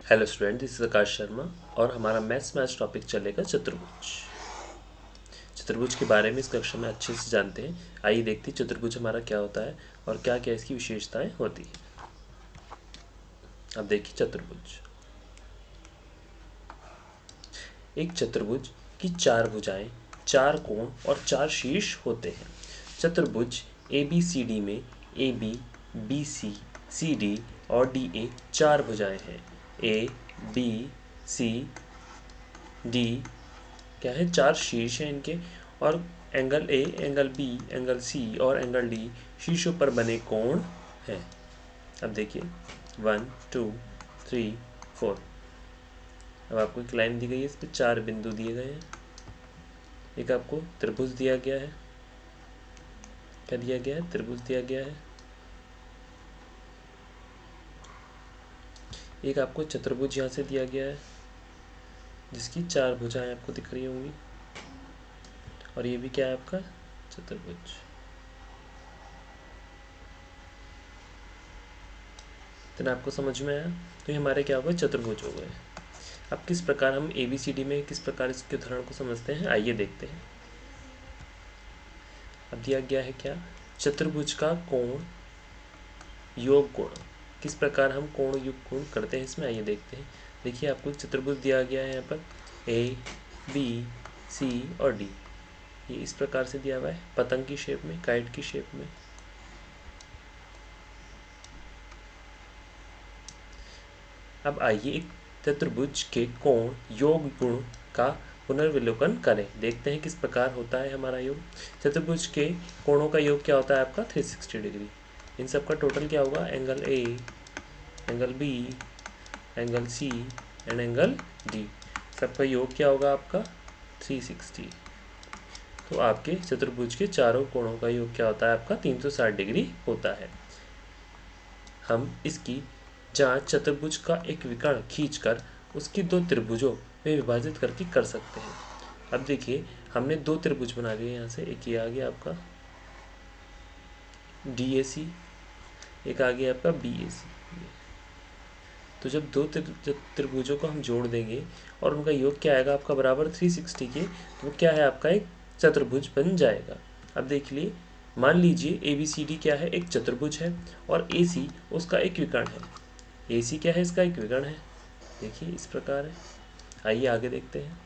Hello student, this is आकाश शर्मा और हमारा maths topic चलेगा चतुर्भुज। चतुर्भुज के बारे में इस कक्षा में अच्छे से जानते हैं। आइए देखते हैं चतुर्भुज हमारा क्या होता है और क्या क्या इसकी विशेषताएं होती हैं। अब देखिए चतुर्भुज। एक चतुर्भुज की चार भुजाएं, चार कोण और चार शीर्ष होते हैं। चतुर्भुज ABCD में AB, BC, CD और DA चार भुजाएं हैं। A, B, C, D क्या है, चार शीर्ष हैं इनके, और angle A, angle B, angle C और एंगल D शीर्षों पर बने कोण हैं। अब देखिए 1, 2, 3, 4। अब आपको एक लाइन दी गई है, इस पर चार बिंदु दिए गए हैं। एक आपको त्रिभुज दिया गया है। क्या दिया गया है? त्रिभुज दिया गया है। एक आपको चतुर्भुज यहाँ से दिया गया है जिसकी चार भुजाएं आपको दिख रही होंगी, और ये भी क्या है आपका चतुर्भुज। इतना आपको समझ में आया? तो ये हमारे क्या हो गए, चतुर्भुज हो गए। अब किस प्रकार हम ABCD में किस प्रकार इसके उदाहरण को समझते हैं, आइए देखते हैं। अब दिया गया है क्या, चतुर्भुज का कोण योग गुण। किस प्रकार हम कोण योग गुण करते हैं इसमें, आइए देखते हैं। देखिए आपको एक चतुर्भुज दिया गया है यहाँ पर A, B, C और D। ये इस प्रकार से दिया हुआ है, पतंग की शेप में, काइट की शेप में। अब आइए एक चतुर्भुज के कोण योग गुण का पुनर्विलोकन करें। देखते हैं किस प्रकार होता है हमारा योग। चतुर्भुज के कोणों का योग क्या होता है आपका 360 डिग्री। इन सब का टोटल क्या होगा, angle A, angle B, angle C and angle D, सबका योग क्या होगा आपका 360। तो आपके चतुर्भुज के चारों कोणों का योग क्या होता है आपका 360 डिग्री होता है। हम इसकी जांच चतुर्भुज का एक विकर्ण खींचकर उसकी दो त्रिभुजों में विभाजित करके कर सकते हैं। अब देखिए हमने दो त्रिभुज बना लिए यहाँ से, एक ये आ गया आपका DAC, एक आ गया आपका BAC। तो जब दो त्रिभुजों को हम जोड़ देंगे और उनका योग क्या आएगा आपका बराबर 360 के, तो क्या है आपका एक चतुर्भुज बन जाएगा। अब देख लिए, मान लीजिए ABCD क्या है, एक चतुर्भुज है और AC उसका एक विकर्ण है। AC क्या है, इसका एक विकर्ण है। देखिए इस प्रकार है। आइए आगे देखते हैं।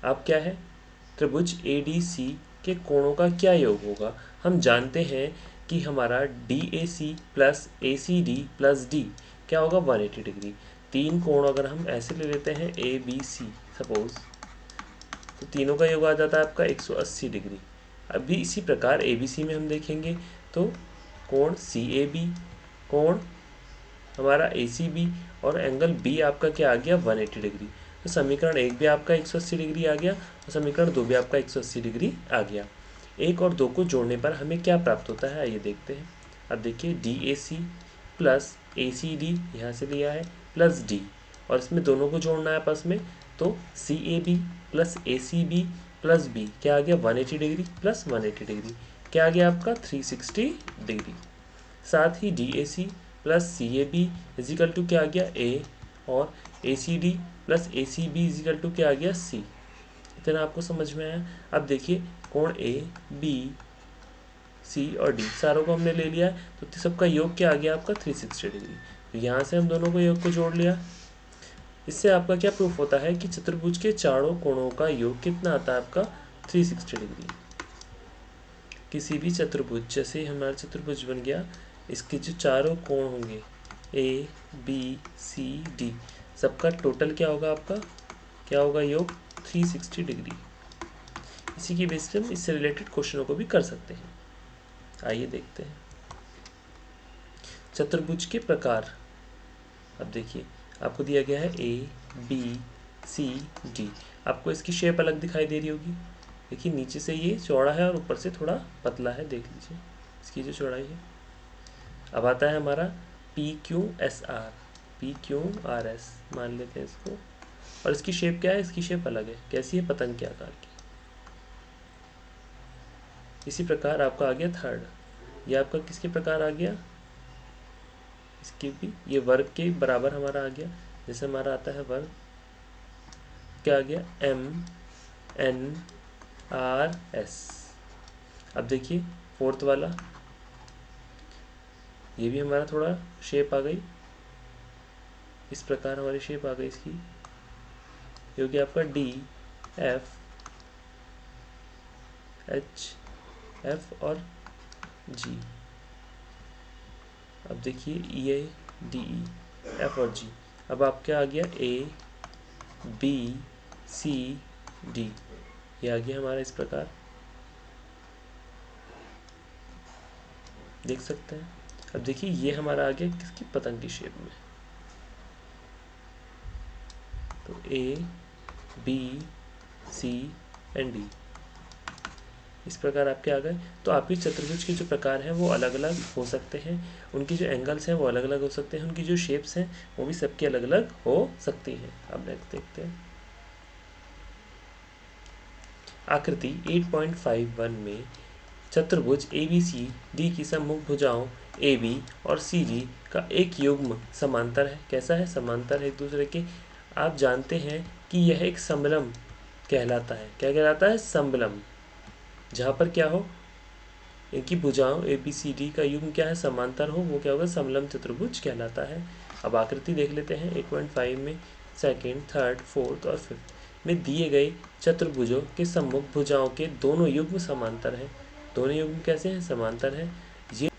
अब क्या है, त्रिभुज ADC के कोणों का क्या योग होगा। हम जानते हैं कि हमारा DAC plus ACD plus D क्या होगा 180 डिग्री। तीन कोण अगर हम ऐसे ले लेते हैं ABC सपोज, तो तीनों का योग आ जाता है आपका 180 डिग्री। अभी इसी प्रकार ABC में हम देखेंगे तो कोण CAB, कोण हमारा ACB और एंगल B आपका क्या आ गया 180 डिग्री। तो समीकरण एक भी आपका 180 डिग्री आ गया और समीकरण दो भी आपका 180 डिग्री आ गया। एक और दो को जोड़ने पर हमें क्या प्राप्त होता है, आइए देखते हैं। अब देखिए DAC प्लस ACD यहाँ से लिया है प्लस D, और इसमें दोनों को जोड़ना है आपस में, तो CAB plus ACB plus B क्या आ गया 180 डिग्री प्लस 180 डिग्री क्या आ गया आपका 360 डिग्री। साथ ही DAC plus CAB is equal to क्या आ गया A, और ACD plus ACB is equal to क्या आ गया C। इतना आपको समझ में आया। अब देखिए कोण A, B, C और D सारों को हमने ले लिया है, तो सबका योग क्या आ गया आपका 360 डिग्री। तो यहाँ से हम दोनों को योग को जोड़ लिया। इससे आपका क्या प्रूफ होता है कि चतुर्भुज के चारों कोणों का योग कितना आता है आपका 360 डिग्री। किसी भी चतुर्भुज, जैसे हमारा चतुर्भुज बन गया, इसके जो चारों कोण होंगे A, B, C, D सबका टोटल क्या होगा आपका, क्या होगा योग 360 डिग्री। इसी की बेस पे हम इससे रिलेटेड क्वेश्चनों को भी कर सकते हैं। आइए देखते हैं चतुर्भुज के प्रकार। अब देखिए आपको दिया गया है A, B, C, D। आपको इसकी शेप अलग दिखाई दे रही होगी। देखिए नीचे से ये चौड़ा है और ऊपर से थोड़ा पतला है, देख लीजिए इसकी जो चौड़ाई है। अब आता है हमारा PQSR, PQRS मान लेते हैं इसको, और इसकी शेप क्या है, इसकी शेप अलग है, कैसी है, पतंग के आकार की। इसी प्रकार आपका आ गया थर्ड, ये आपका किसके प्रकार आ गया, इसकी भी, ये वर्ग के बराबर हमारा आ गया। जैसे हमारा आता है वर्ग, क्या आ गया, MNRS। अब देखिए फोर्थ वाला, ये भी हमारा थोड़ा शेप आ गई, इस प्रकार हमारी शेप आ गई इसकी, जो कि आपका DFHF और G। अब देखिए EADEF और G। अब आपका आ गया ABCD, ये आ गया हमारा इस प्रकार, देख सकते हैं। अब देखिए ये हमारा आ गया किसकी, पतंग की शेप में। तो ABCD इस प्रकार आपके आ गए। तो आपकी चतुर्भुज के जो प्रकार हैं वो अलग अलग हो सकते हैं, उनकी जो एंगल्स हैं वो अलग अलग हो सकते हैं, उनकी जो शेप्स हैं वो भी सबकी अलग अलग हो सकती हैं। अब नेक्स्ट देखते हैं आकृति 8.51 में चतुर्भुज ABCD की सम्मुख भुजाओं AB और CD का एक युग्म समांतर है। कैसा है, समांतर है एक दूसरे के। आप जानते हैं कि यह एक समलंब कहलाता है। क्या कहलाता है, समलंब। जहाँ पर क्या हो, इनकी भुजाओं ABCD का युग्म क्या है, समांतर हो, वो क्या होगा, समलंब चतुर्भुज कहलाता है। अब आकृति देख लेते हैं 8.5 में सेकंड, थर्ड, फोर्थ और फिफ्थ में दिए गए चतुर्भुजों के सम्मुख भुजाओं के दोनों युग्म समांतर हैं। दोनों युग्म कैसे हैं, समांतर हैं ये।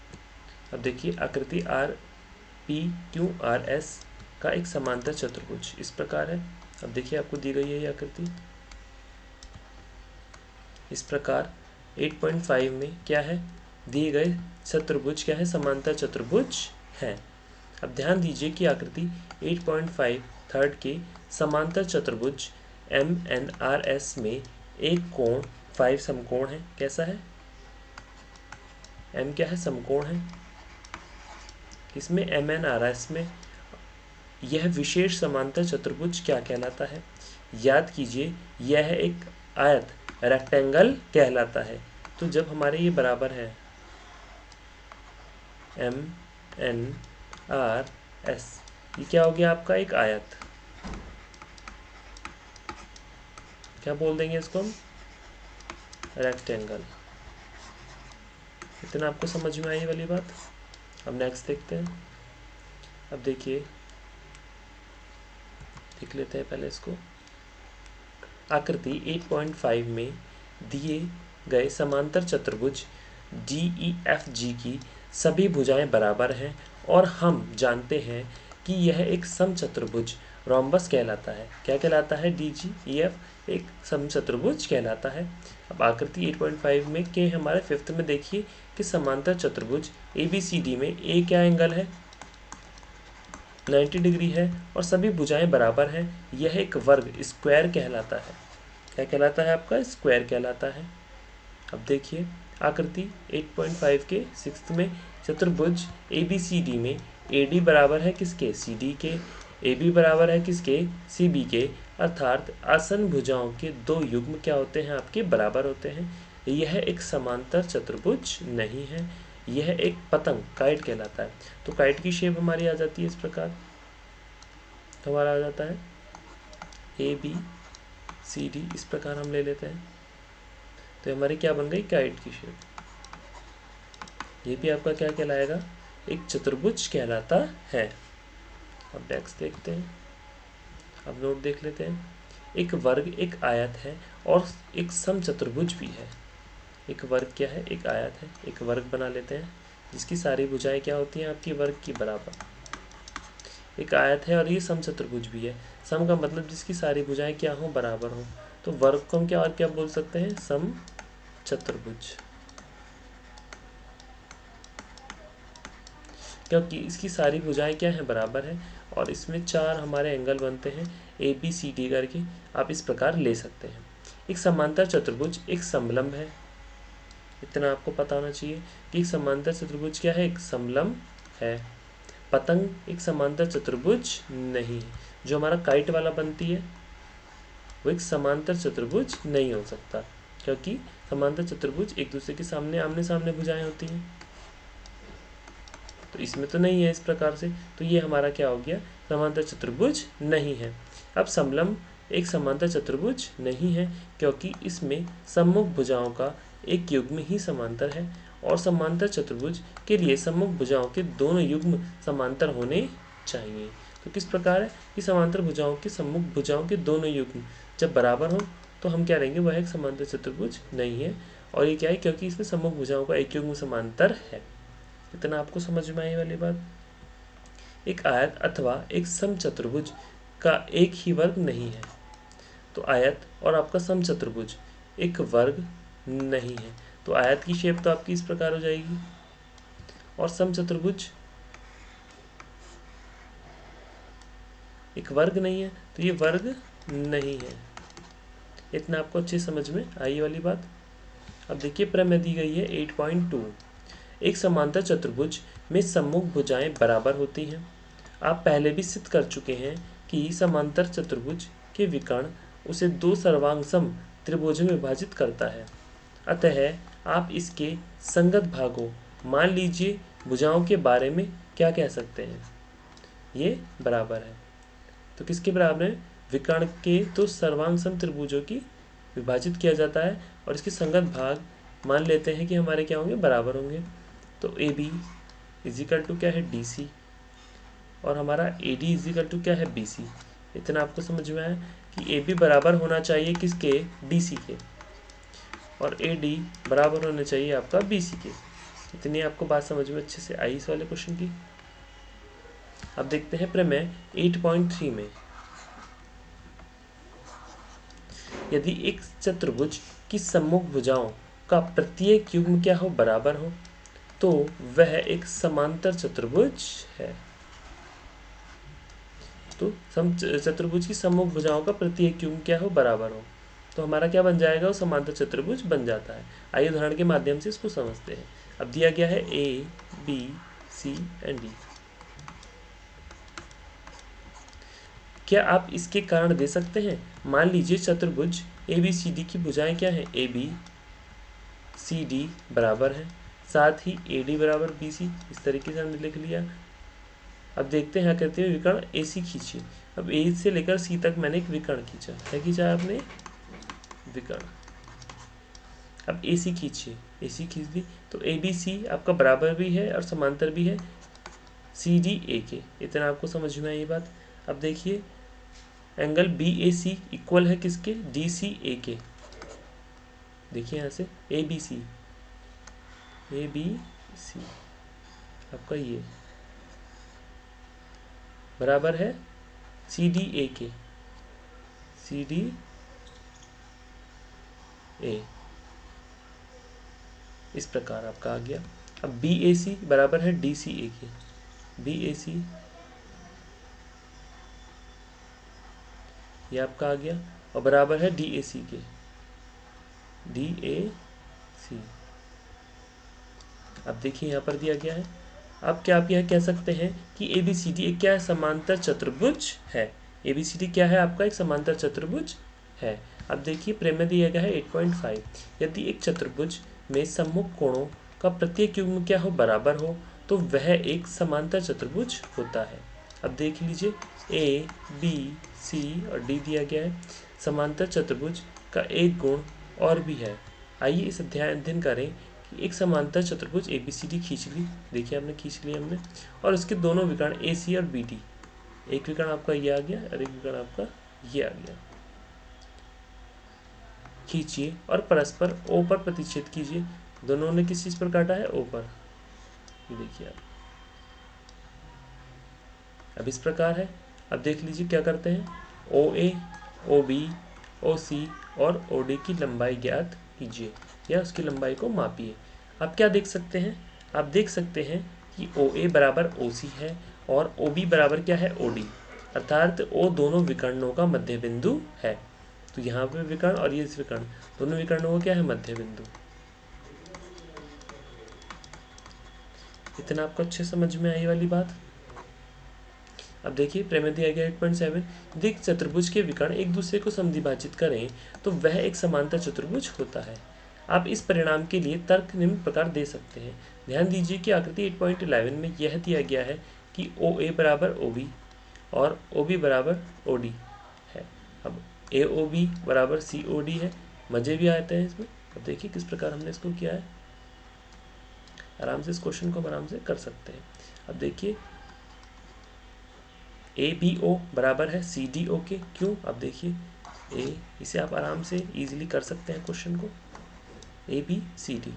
अब देखिए आकृति RPQRS का एक समांतर चतुर्भुज इस प्रकार है। अब देखिए आपको दी गई है ये आकृति इस प्रकार। 8.5 में क्या है, दिए गए चतुर्भुज क्या है, समांतर चतुर्भुज है। अब ध्यान दीजिए कि आकृति 8.5 थर्ड के समांतर चतुर्भुज MNRS में एक कोण 5 समकोण है। कैसा है, M क्या है, समकोण है। इसमें MNRS में यह विशेष समांतर चतुर्भुज क्या कहलाता है, याद कीजिए यह एक आयत रेक्टेंगल कहलाता है। तो जब हमारे ये बराबर है MNRS, ये क्या हो गया आपका, एक आयत, क्या बोल देंगे इसको हम, रेक्टेंगल। इतना आपको समझ में आई वाली बात। अब नेक्स्ट देखते हैं। अब देखिए, देख लेते हैं पहले इसको। आकृति 8.5 में दिए गए समांतर चतुर्भुज DEFG की सभी भुजाएं बराबर हैं और हम जानते हैं कि यह एक समचतुर्भुज रोम्बस कहलाता है। क्या कहलाता है, DGEF एक समचतुर्भुज कहलाता है। अब आकृति 8.5 में के हमारे फिफ्थ में देखिए कि समांतर चतुर्भुज ABCD में A क्या एंगल है, 90 डिग्री है और सभी भुजाएं बराबर हैं। यह एक वर्ग स्क्वायर कहलाता है। क्या कहलाता है आपका, स्क्वायर कहलाता है। अब देखिए आकृति 8.5 के सिक्स्थ में चतुर्भुज ABCD में AD बराबर है किसके, CD के, AB बराबर है किसके, CB के, अर्थात आसन भुजाओं के दो युग्म क्या होते हैं, आपके बराबर होते हैं। यह एक समांतर चतुर्भुज नहीं है, यह एक पतंग काइट कहलाता है। तो काइट की शेप हमारी आ जाती है इस प्रकार, तो हमारा आ जाता है ABCD, इस प्रकार हम ले लेते हैं। तो हमारी क्या बन गई, काइट की शेप। ये भी आपका क्या कहलाएगा, एक चतुर्भुज कहलाता है। अब नेक्स्ट देखते हैं। अब नोट देख लेते हैं। एक वर्ग एक आयत है और एक समचतुर्भुज भी है। एक वर्ग क्या है, एक आयत है, एक वर्ग बना लेते हैं जिसकी सारी भुजाएं क्या होती हैं, आपकी वर्ग की बराबर। एक आयत है और ये समचतुर्भुज भी है। सम का मतलब जिसकी सारी भुजाएं क्या हो, बराबर हो। तो वर्ग को हम क्या और क्या बोल सकते हैं, समचतुर्भुज, क्योंकि इसकी सारी भुजाएं क्या हैं, बराबर है और इसमें चार हमारे एंगल बनते हैं ABCD करके। आप इस प्रकार ले सकते हैं। एक समांतर चतुर्भुज एक समलंब है। इतना आपको पता होना चाहिए कि एक समांतर चतुर्भुज क्या है, एक समलंब है। पतंग एक समांतर चतुर्भुज नहीं है। जो हमारा काइट वाला बनती है वो एक समांतर चतुर्भुज नहीं हो सकता, क्योंकि समांतर चतुर्भुज एक दूसरे के सामने आमने सामने भुजाएं होती हैं। तो इसमें तो नहीं है इस प्रकार से, तो ये हमारा क्या हो गया, समांतर चतुर्भुज नहीं है। अब समलंब एक समांतर चतुर्भुज नहीं है क्योंकि इसमें सम्मुख भुजाओं का एक युग्म ही समांतर है, और समांतर चतुर्भुज के लिए सम्मुख भुजाओं के दोनों युग्म समांतर होने चाहिए। तो किस प्रकार है कि समांतर भुजाओं के सम्मुख भुजाओं के दोनों युग्म जब बराबर हो तो हम क्या लेंगे, वह एक समांतर चतुर्भुज नहीं है। और ये क्या है, क्योंकि इसमें सम्मुख भुजाओं का एक युग्म समांतर है। इतना आपको समझ में आई वाली बात। एक आयत अथवा एक समचतुर्भुज का एक ही वर्ग नहीं है। तो आयत और आपका समचतुर्भुज एक वर्ग नहीं है, तो आयत की शेप तो आपकी इस प्रकार हो जाएगी, और समचतुर्भुज एक वर्ग नहीं है, तो ये वर्ग नहीं है। इतना आपको अच्छे समझ में आई वाली बात। अब देखिए प्रमेय दी गई है 8.2। एक समांतर चतुर्भुज में सम्मुख भुजाएं बराबर होती हैं। आप पहले भी सिद्ध कर चुके हैं कि समांतर चतुर्भुज के विकर्ण उसे दो सर्वांगसम त्रिभुजों में विभाजित करता है। अतः आप इसके संगत भागों, मान लीजिए भुजाओं के बारे में क्या कह सकते हैं, ये बराबर है। तो किसके बराबर है, विकर्ण के दो सर्वांगसम त्रिभुजों की विभाजित किया जाता है, और इसके संगत भाग मान लेते हैं कि हमारे क्या होंगे, बराबर होंगे। तो ए बी इजिकल टू क्या है, डी सी, और हमारा ए डी इजिकल टू क्या है, बी सी। इतना आपको समझ में आया कि ए बी बराबर होना चाहिए किसके, डी सी के, और ए डी बराबर होना चाहिए आपका बी सी के। इतनी आपको बात समझ में अच्छे से आई इस वाले क्वेश्चन की। अब देखते हैं प्रमेय 8.3 में। यदि एक चतुर्भुज की सम्मुख भुजाओं का प्रत्येक युग्म क्या हो, बराबर हो, तो वह एक समांतर चतुर्भुज है। तो चतुर्भुज की सम्मुख भुजाओं का प्रत्येक युग्म क्या हो, बराबर हो, तो हमारा क्या बन जाएगा, वो समांतर चतुर्भुज बन जाता है। आइए उदाहरण के माध्यम से इसको समझते हैं। अब दिया गया है A B C and D. क्या आप इसके कारण दे सकते हैं। मान लीजिए चतुर्भुज ए बी सी डी की भुजाएं क्या है, ए बी सी डी बराबर है, साथ ही ए डी बराबर बी सी। इस तरीके से हमने लिख लिया। अब देखते हैं क्या कहते हैं, विकर्ण ए सी खींचिए। अब ए से लेकर सी तक मैंने एक विकर्ण खींचा है, खींचा आपने विकर्ण। अब ए सी खींचिए, ए सी खींच दी, तो ए बी सी आपका बराबर भी है और समांतर भी है सी डी ए के। इतना आपको समझ में आई ये बात। अब देखिए एंगल बी ए सी इक्वल है किसके, डी सी ए के। देखिए यहाँ से ए बी सी आपका ये बराबर है सी डी ए के, सी डी ए। इस प्रकार आपका आ गया। अब बी ए सी बराबर है डी सी ए के, बी ए सी ये आपका आ गया, और बराबर है डी ए सी के, डी ए सी। अब देखिए यहाँ पर दिया गया है। अब क्या आप यह कह सकते हैं कि ए बी सी डी एक क्या है, समांतर चतुर्भुज है। ए बी सी डी क्या है आपका, एक समांतर चतुर्भुज है। अब देखिए प्रमेय दिया गया है 8.5। यदि एक चतुर्भुज में सम्मुख कोणों का प्रत्येक युग्म क्या हो, बराबर हो, तो वह एक समांतर चतुर्भुज होता है। अब देख लीजिए ए बी सी और डी दिया गया है। समांतर चतुर्भुज का एक गुण और भी है। आइए इस अध्ययन करें कि एक समांतर चतुर्भुज ए बी सी डी खींच ली। देखिए हमने खींच लिया हमने, और उसके दोनों विकर्ण ए सी और बी डी। एक विकर्ण आपका ये आ गया और एक विकर्ण आपका ये आ गया। खींचिए और परस्पर ओ पर प्रतिच्छेद कीजिए। दोनों ने किस चीज पर काटा है, ओ पर। ये देखिए आप, अब इस प्रकार है। अब देख लीजिए क्या करते हैं, ओ ए, ओ बी, ओ सी और ओ डी की लंबाई ज्ञात कीजिए या उसकी लंबाई को मापिए। आप क्या देख सकते हैं, आप देख सकते हैं कि ओ ए बराबर ओ सी है और ओ बी बराबर क्या है, ओ डी, अर्थात ओ दोनों विकर्णों का मध्य बिंदु है। तो यहाँ पे विकर्ण और ये विकर्ण, दोनों विकर्णों का क्या है, मध्य बिंदु। इतना आपको अच्छे समझ में आई वाली बात। अब देखिए प्रमेय दिया गया 8.7। यदि चतुर्भुज के विकर्ण एक दूसरे को समद्विभाजित करें तो वह एक समांतर चतुर्भुज होता है। आप इस परिणाम के लिए तर्क निम्न प्रकार दे सकते हैं। ध्यान दीजिए कि आकृति 8.11 में यह दिया गया है कि OA बराबर OB और OB बराबर OD है। अब AOB बराबर COD है। मजे भी आते हैं इसमें। अब देखिए किस प्रकार हमने इसको किया है। आराम से इस क्वेश्चन को हम आराम से कर सकते हैं। अब देखिए ABO बराबर है CDO के। क्यों? अब देखिए इसे आप आराम से इजीली कर सकते हैं क्वेश्चन को। ABCD,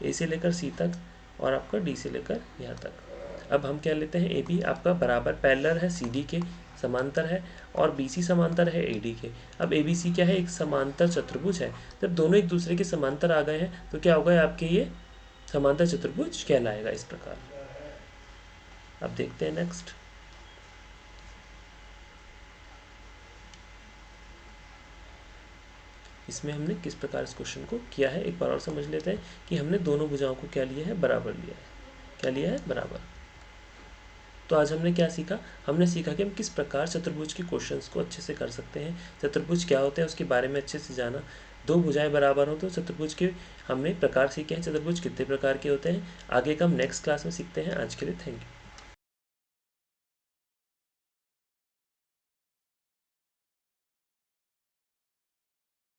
A से लेकर C तक और आपका D से लेकर यहाँ तक। अब हम क्या लेते हैं, AB आपका बराबर पैरेलल है CD के, समांतर है, और BC समांतर है AD के। अब ABC क्या है, एक समांतर चतुर्भुज है। जब दोनों एक दूसरे के समांतर आ गए हैं तो क्या होगा, आपके ये समांतर चतुर्भुज कहलाएगा इस प्रकार। अब देखते हैं नेक्स्ट। इसमें हमने किस प्रकार इस क्वेश्चन को किया है एक बार और समझ लेते हैं कि हमने दोनों भुजाओं को क्या लिया है, बराबर लिया है। क्या लिया है, बराबर। तो आज हमने क्या सीखा, हमने सीखा कि हम किस प्रकार चतुर्भुज के क्वेश्चंस को अच्छे से कर सकते हैं, चतुर्भुज क्या होते हैं उसके बारे में अच्छे से जाना। दो भुजाएं बराबर हो तो चतुर्भुज के हमने प्रकार सीखे हैं, चतुर्भुज कितने प्रकार के होते हैं, आगे का हम नेक्स्ट क्लास में सीखते हैं। आज के लिए थैंक यू।